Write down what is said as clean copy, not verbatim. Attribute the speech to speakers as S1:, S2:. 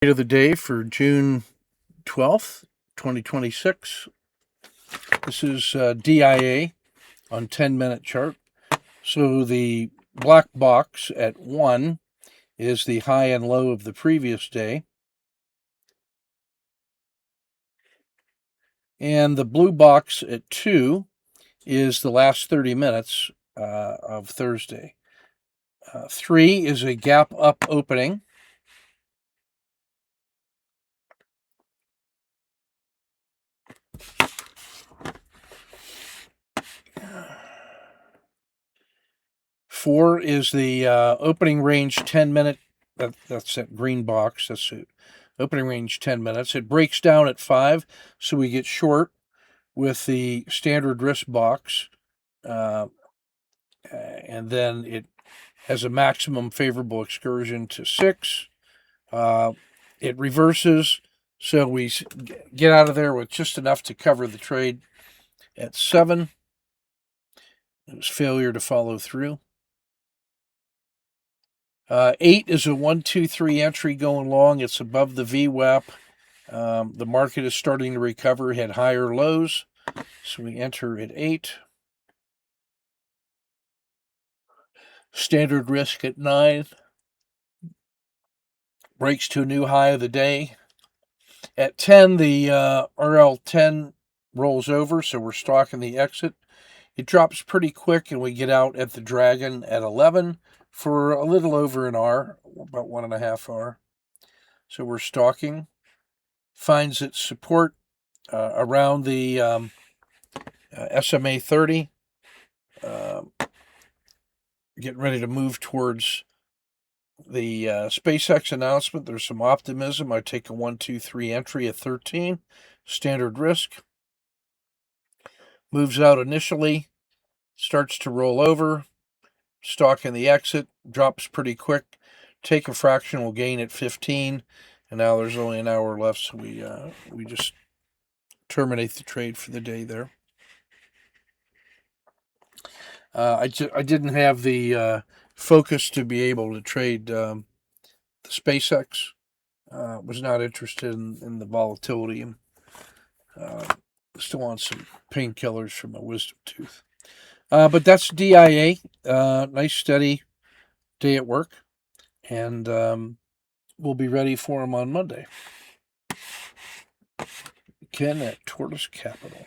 S1: Of the day for June 12th, 2026. This is DIA on 10-minute chart. So the black box at 1 is the high and low of the previous day. And the blue box at 2 is the last 30 minutes of Thursday. 3 is a gap up opening. 4 is the opening range 10-minute. That's that green box. That's it. Opening range 10 minutes. It breaks down at 5, so we get short with the standard risk box. And then it has a maximum favorable excursion to 6. It reverses, so we get out of there with just enough to cover the trade at 7. It was failure to follow through. 8 is a 1, 2, 3 entry going long. It's above the VWAP. The market is starting to recover, had higher lows, so we enter at 8. Standard risk at 9. Breaks to a new high of the day. At 10, the RL10 rolls over, so we're stalking the exit. It drops pretty quick, and we get out at the Dragon at 11 for a little over an hour, about 1.5 hours. So we're stalking. Finds its support around the SMA 30. Getting ready to move towards the SpaceX announcement. There's some optimism. I take a 1, 2, 3 entry at 13. Standard risk. Moves out initially. Starts to roll over. Stock in the exit. Drops pretty quick. Take a fractional gain at 15. And now there's only an hour left, so we just terminate the trade for the day there. I didn't have the focus to be able to trade the SpaceX. Was not interested in the volatility. Still on some painkillers from my wisdom tooth. But that's DIA. Nice steady day at work. And we'll be ready for them on Monday. Ken at Tortoise Capital.